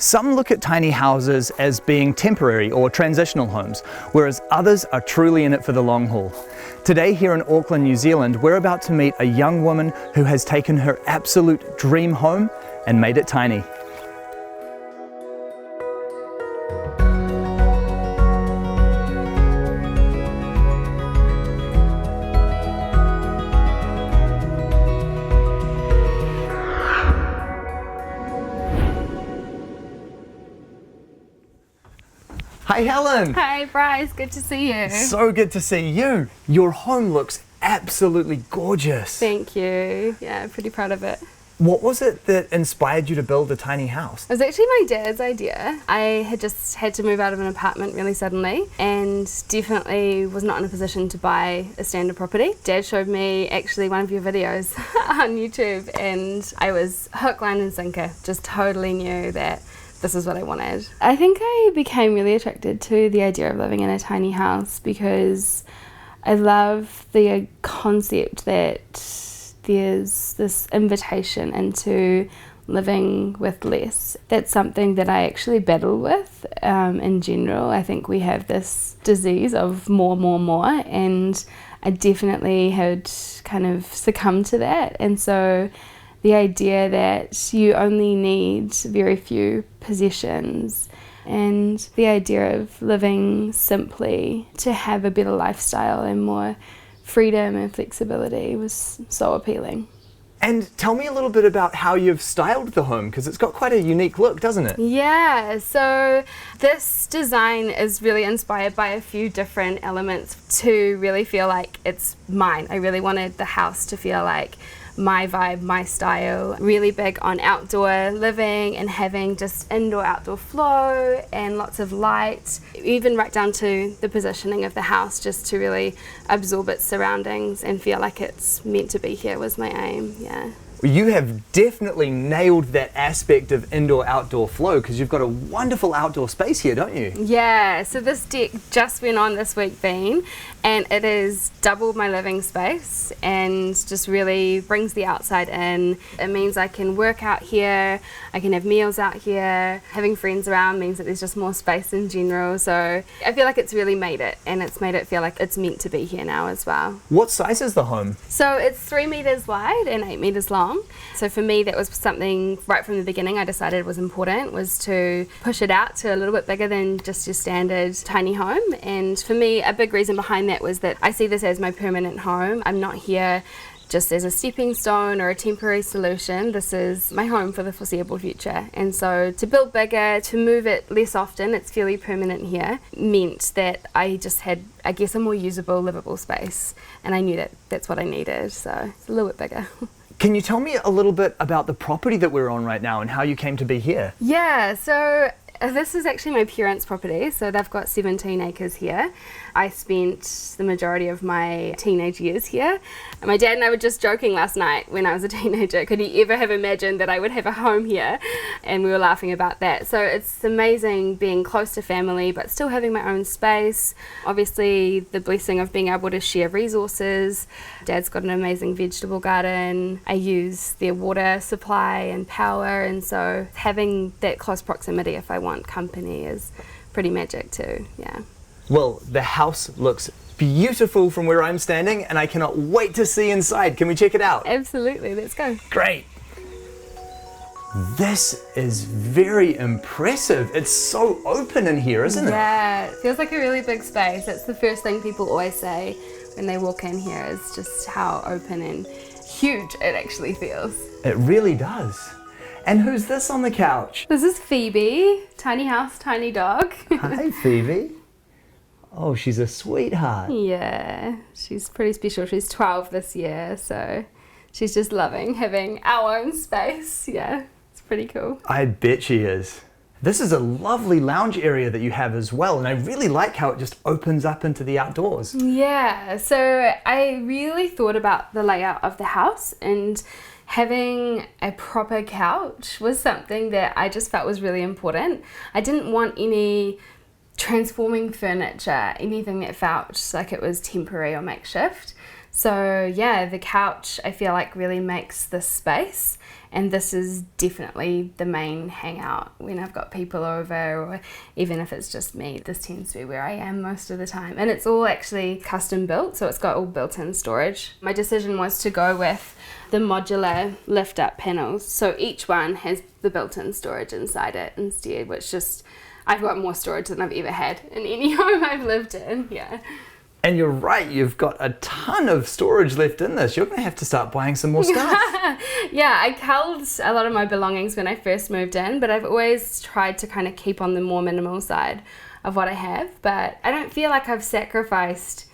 Some look at tiny houses as being temporary or transitional homes, whereas others are truly in it for the long haul. Today here in Auckland, New Zealand, we're about to meet a young woman who has taken her absolute dream home and made it tiny. Hi Helen! Hi Bryce, good to see you. So good to see you. Your home looks absolutely gorgeous. Thank you. Yeah, pretty proud of it. What was it that inspired you to build a tiny house? It was actually my dad's idea. I had just had to move out of an apartment really suddenly and definitely was not in a position to buy a standard property. Dad showed me actually one of your videos on YouTube and I was hook, line and sinker. Just totally knew that this is what I wanted. I think I became really attracted to the idea of living in a tiny house because I love the concept that there's this invitation into living with less. That's something that I actually battle with in general. I think we have this disease of more, and I definitely had kind of succumbed to that. And so the idea that you only need very few possessions and the idea of living simply to have a better lifestyle and more freedom and flexibility was so appealing. And tell me a little bit about how you've styled the home, because it's got quite a unique look, doesn't it? Yeah, so this design is really inspired by a few different elements to really feel like it's mine. I really wanted the house to feel like my vibe, my style. Really big on outdoor living and having just indoor-outdoor flow and lots of light, even right down to the positioning of the house, just to really absorb its surroundings and feel like it's meant to be here was my aim, yeah. You have definitely nailed that aspect of indoor-outdoor flow because you've got a wonderful outdoor space here, don't you? Yeah, so this deck just went on this week being, and it has doubled my living space and just really brings the outside in. It means I can work out here, I can have meals out here. Having friends around means that there's just more space in general, so I feel like it's really made it, and it's made it feel like it's meant to be here now as well. What size is the home? So it's 3 meters wide and 8 meters long. So for me, that was something right from the beginning I decided was important, was to push it out to a little bit bigger than just your standard tiny home. And for me, a big reason behind that was that I see this as my permanent home. I'm not here just as a stepping stone or a temporary solution. This is my home for the foreseeable future. And so to build bigger, to move it less often, it's fairly permanent here, meant that I just had, I guess, a more usable, livable space. And I knew that that's what I needed, so it's a little bit bigger. Can you tell me a little bit about the property that we're on right now and how you came to be here? Yeah, so this is actually my parents' property, so they've got 17 acres here. I spent the majority of my teenage years here. And my dad and I were just joking last night when I was a teenager, could he ever have imagined that I would have a home here? And we were laughing about that. So it's amazing being close to family, but still having my own space. Obviously, the blessing of being able to share resources. Dad's got an amazing vegetable garden. I use their water supply and power, and so having that close proximity if I want company is pretty magic too, yeah. Well, the house looks beautiful from where I'm standing and I cannot wait to see inside. Can we check it out? Absolutely, let's go. Great. This is very impressive. It's so open in here, isn't it? Yeah, it feels like a really big space. That's the first thing people always say when they walk in here, is just how open and huge it actually feels. It really does. And who's this on the couch? This is Phoebe, tiny house, tiny dog. Hi, Phoebe. Oh, she's a sweetheart. Yeah, she's pretty special. She's 12 this year, so she's just loving having our own space. Yeah, it's pretty cool. I bet she is. This is a lovely lounge area that you have as well, and I really like how it just opens up into the outdoors. Yeah, so I really thought about the layout of the house, and having a proper couch was something that I just felt was really important. I didn't want any transforming furniture, anything that felt like it was temporary or makeshift. So yeah, the couch I feel like really makes this space, and this is definitely the main hangout when I've got people over, or even if it's just me. This tends to be where I am most of the time, and it's all actually custom built, so it's got all built-in storage. My decision was to go with the modular lift-up panels, so each one has the built-in storage inside it instead, which just, I've got more storage than I've ever had in any home I've lived in. Yeah. And you're right, you've got a ton of storage left in this. You're going to have to start buying some more stuff. Yeah, I culled a lot of my belongings when I first moved in, but I've always tried to kind of keep on the more minimal side of what I have. But I don't feel like I've sacrificed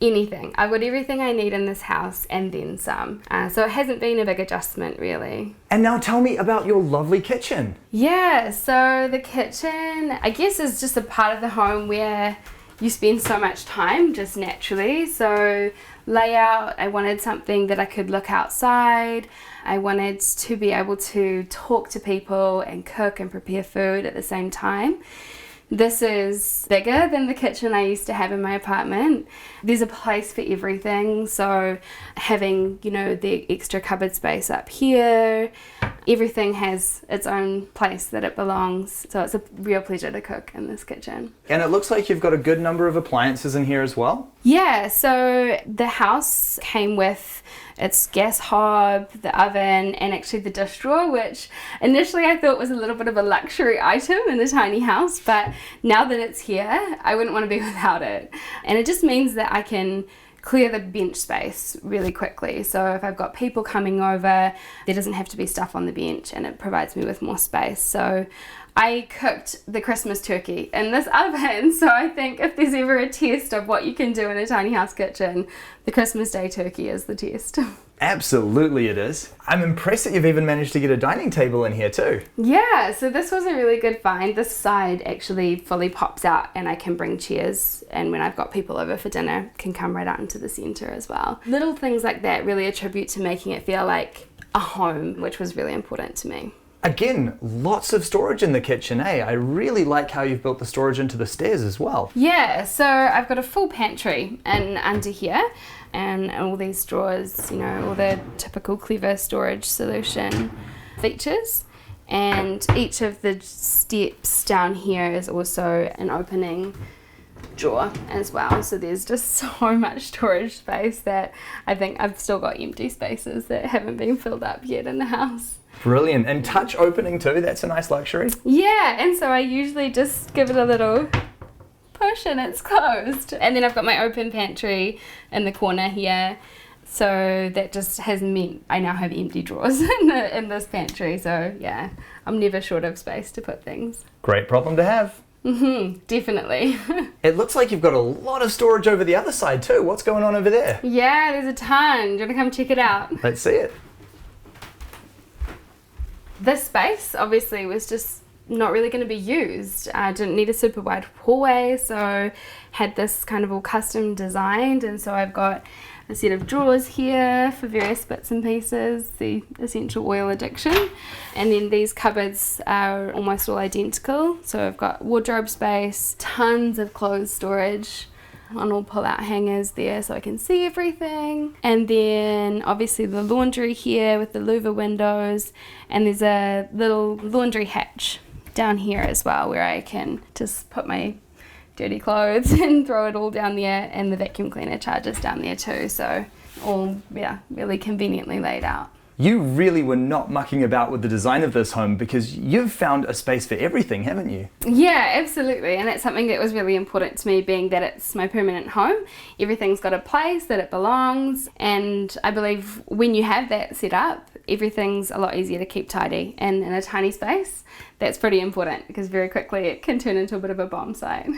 anything. I've got everything I need in this house and then some. So it hasn't been a big adjustment, really. And now tell me about your lovely kitchen. Yeah, so the kitchen, I guess, is just a part of the home where you spend so much time just naturally. So layout, I wanted something that I could look outside. I wanted to be able to talk to people and cook and prepare food at the same time. This is bigger than the kitchen I used to have in my apartment. There's a place for everything, so having, you know, the extra cupboard space up here, everything has its own place that it belongs, so it's a real pleasure to cook in this kitchen. And it looks like you've got a good number of appliances in here as well? Yeah, so the house came with its gas hob, the oven, and actually the dish drawer, which initially I thought was a little bit of a luxury item in a tiny house, but now that it's here, I wouldn't want to be without it. And it just means that I can clear the bench space really quickly. So if I've got people coming over, there doesn't have to be stuff on the bench, and it provides me with more space. So I cooked the Christmas turkey in this oven, so I think if there's ever a test of what you can do in a tiny house kitchen, the Christmas Day turkey is the test. Absolutely it is. I'm impressed that you've even managed to get a dining table in here too. Yeah, so this was a really good find. This side actually fully pops out and I can bring chairs, and when I've got people over for dinner, can come right out into the centre as well. Little things like that really attribute to making it feel like a home, which was really important to me. Again, lots of storage in the kitchen, eh? I really like how you've built the storage into the stairs as well. Yeah, so I've got a full pantry under here, and all these drawers, you know, all the typical clever storage solution features. And each of the steps down here is also an opening drawer as well. So there's just so much storage space that I think I've still got empty spaces that haven't been filled up yet in the house. Brilliant. And touch opening too, that's a nice luxury. Yeah, and so I usually just give it a little push and it's closed. And then I've got my open pantry in the corner here. So that just has meant I now have empty drawers in this pantry. So yeah, I'm never short of space to put things. Great problem to have. Definitely. It looks like you've got a lot of storage over the other side too. What's going on over there? Yeah, there's a ton. Do you want to come check it out? Let's see it. This space obviously was just not really going to be used. I didn't need a super wide hallway, so had this kind of all custom designed, and so I've got a set of drawers here for various bits and pieces, the essential oil addiction, and then these cupboards are almost all identical. So I've got wardrobe space, tons of clothes storage on all pull-out hangers there so I can see everything, and then obviously the laundry here with the louver windows, and there's a little laundry hatch down here as well where I can just put my dirty clothes and throw it all down there, and the vacuum cleaner charges down there too, so all really conveniently laid out. You really were not mucking about with the design of this home, because you've found a space for everything, haven't you? Yeah, absolutely, and it's something that was really important to me, being that it's my permanent home. Everything's got a place that it belongs, and I believe when you have that set up, everything's a lot easier to keep tidy, and in a tiny space, that's pretty important, because very quickly it can turn into a bit of a bomb site.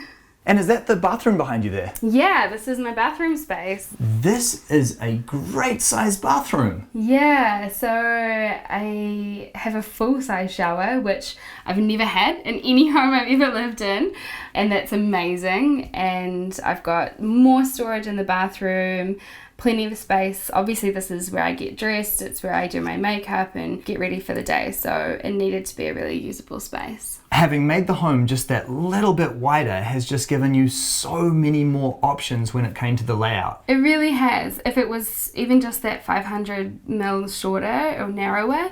And is that the bathroom behind you there? Yeah, this is my bathroom space. This is a great sized bathroom. Yeah, so I have a full size shower, which I've never had in any home I've ever lived in, and that's amazing. And I've got more storage in the bathroom. plenty of space. Obviously this is where I get dressed, it's where I do my makeup and get ready for the day, so it needed to be a really usable space. Having made the home just that little bit wider has just given you so many more options when it came to the layout. It really has. If it was even just that 500 mils shorter or narrower,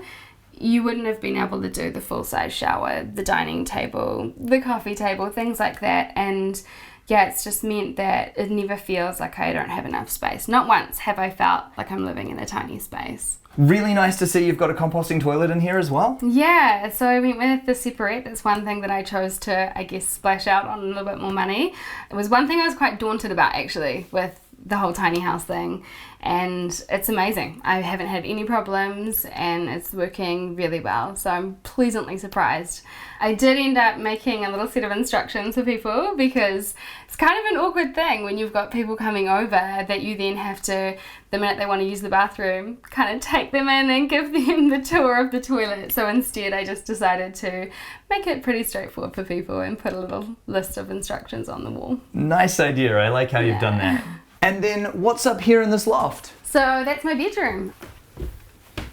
you wouldn't have been able to do the full-size shower, the dining table, the coffee table, things like that. And yeah, it's just meant that it never feels like I don't have enough space. Not once have I felt like I'm living in a tiny space. Really nice to see you've got a composting toilet in here as well. Yeah, so I went with the separate. It's one thing that I chose to, I guess, splash out on a little bit more money. It was one thing I was quite daunted about, actually, with the whole tiny house thing, and it's amazing. I haven't had any problems and it's working really well, so I'm pleasantly surprised. I did end up making a little set of instructions for people because it's kind of an awkward thing when you've got people coming over that you then have to, the minute they want to use the bathroom, kind of take them in and give them the tour of the toilet. So instead I just decided to make it pretty straightforward for people and put a little list of instructions on the wall. Nice idea, I like how you've done that. And then what's up here in this loft? So that's my bedroom.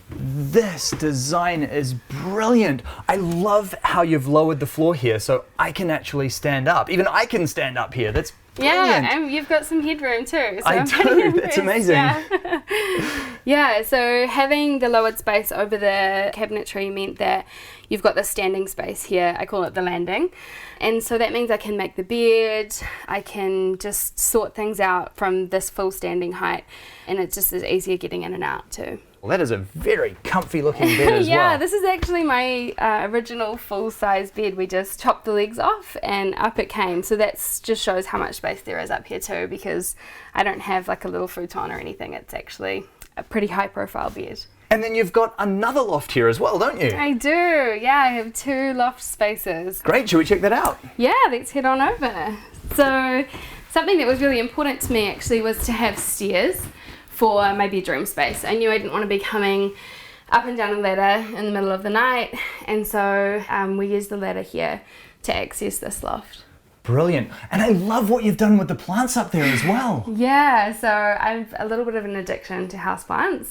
This design is brilliant. I love how you've lowered the floor here so I can actually stand up. Even I can stand up here. That's brilliant. Yeah, and you've got some headroom too. So I do, that's amazing. Yeah. Yeah, so having the lowered space over the cabinetry meant that you've got the standing space here. I call it the landing. And so that means I can make the bed, I can just sort things out from this full standing height, and it just is easier getting in and out too. Well, that is a very comfy looking bed as well. Yeah, this is actually my original full-size bed. We just chopped the legs off and up it came. So that just shows how much space there is up here too, because I don't have like a little futon or anything. It's actually a pretty high-profile bed. And then you've got another loft here as well, don't you? I do, yeah, I have 2 loft spaces. Great, should we check that out? Yeah, let's head on over. So something that was really important to me actually was to have stairs for my bedroom space. I knew I didn't want to be coming up and down a ladder in the middle of the night, and so we used the ladder here to access this loft. Brilliant. And I love what you've done with the plants up there as well. Yeah, so I've a little bit of an addiction to houseplants.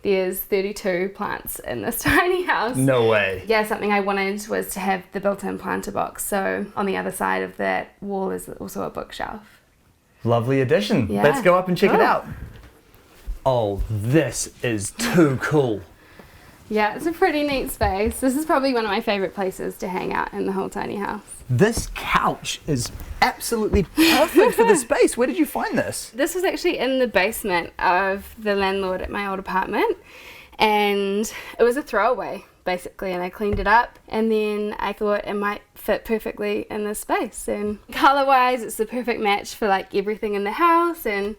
There's 32 plants in this tiny house. No way. Yeah, something I wanted was to have the built-in planter box. So on the other side of that wall is also a bookshelf. Lovely addition. Yeah. Let's go up and check it Cool. out. Oh, this is too cool. Yeah, it's a pretty neat space. This is probably one of my favorite places to hang out in the whole tiny house. This couch is absolutely perfect for the space. Where did you find this? This was actually in the basement of the landlord at my old apartment, and it was a throwaway basically, and I cleaned it up, and then I thought it might fit perfectly in this space, and color wise it's the perfect match for like everything in the house, and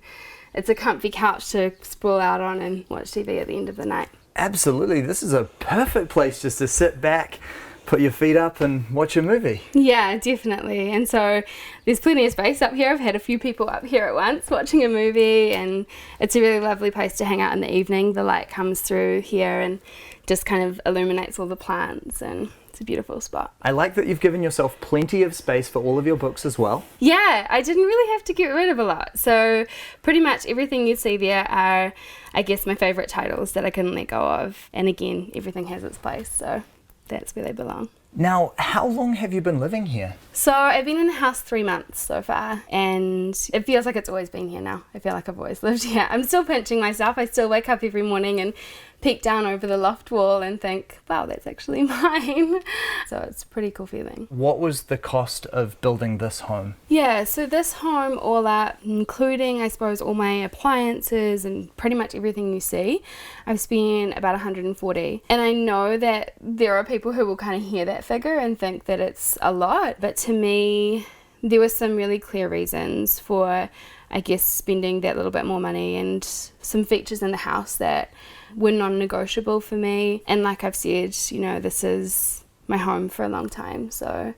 it's a comfy couch to sprawl out on and watch TV at the end of the night. Absolutely, this is a perfect place just to sit back, put your feet up and watch a movie. Yeah, definitely. And so there's plenty of space up here. I've had a few people up here at once watching a movie, and it's a really lovely place to hang out in the evening. The light comes through here and just kind of illuminates all the plants, and it's a beautiful spot. I like that you've given yourself plenty of space for all of your books as well. Yeah, I didn't really have to get rid of a lot. So pretty much everything you see there are, I guess, my favourite titles that I couldn't let go of. And again, everything has its place, so that's where they belong. Now, how long have you been living here? So I've been in the house 3 months so far, and it feels like it's always been here now. I feel like I've always lived here. I'm still pinching myself. I still wake up every morning and peek down over the loft wall and think, wow, that's actually mine. So it's a pretty cool feeling. What was the cost of building this home? Yeah, so this home all up, including I suppose all my appliances and pretty much everything you see, I've spent about 140. And I know that there are people who will kind of hear that figure and think that it's a lot, but to me there were some really clear reasons for, I guess, spending that little bit more money, and some features in the house that were non-negotiable for me. And like I've said, you know, this is my home for a long time, so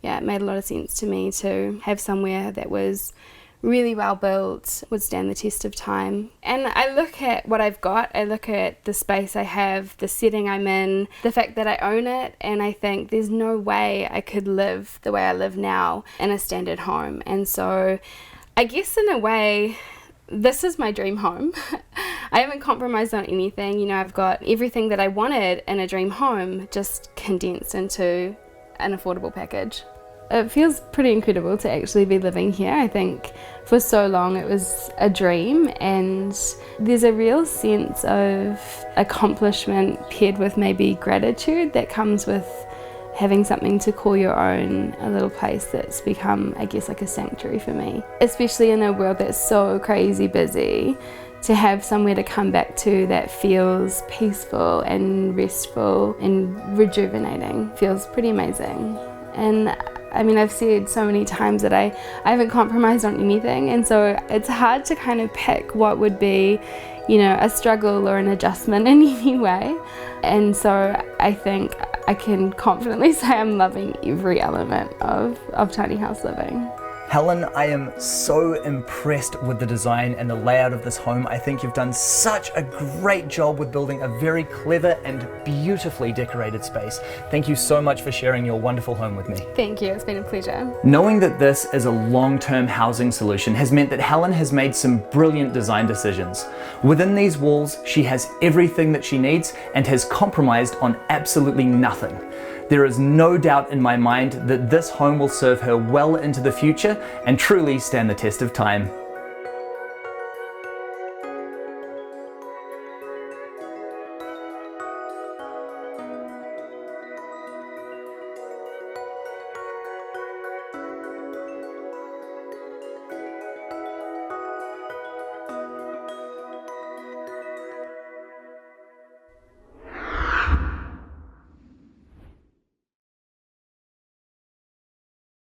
yeah, it made a lot of sense to me to have somewhere that was really well built, would stand the test of time. And I look at what I've got, I look at the space I have, the setting I'm in, the fact that I own it, and I think there's no way I could live the way I live now in a standard home. And so I guess in a way This is my dream home. I haven't compromised on anything. You know, I've got everything that I wanted in a dream home just condensed into an affordable package. It feels pretty incredible to actually be living here. I think for so long it was a dream, and there's a real sense of accomplishment paired with maybe gratitude that comes with having something to call your own, a little place that's become, I guess, like a sanctuary for me. Especially in a world that's so crazy busy, to have somewhere to come back to that feels peaceful and restful and rejuvenating feels pretty amazing. And I mean, I've said so many times that I haven't compromised on anything, and so it's hard to kind of pick what would be, you know, a struggle or an adjustment in any way. And so I think I can confidently say I'm loving every element of tiny house living. Helen, I am so impressed with the design and the layout of this home. I think you've done such a great job with building a very clever and beautifully decorated space. Thank you so much for sharing your wonderful home with me. Thank you, it's been a pleasure. Knowing that this is a long-term housing solution has meant that Helen has made some brilliant design decisions. Within these walls, she has everything that she needs and has compromised on absolutely nothing. There is no doubt in my mind that this home will serve her well into the future and truly stand the test of time.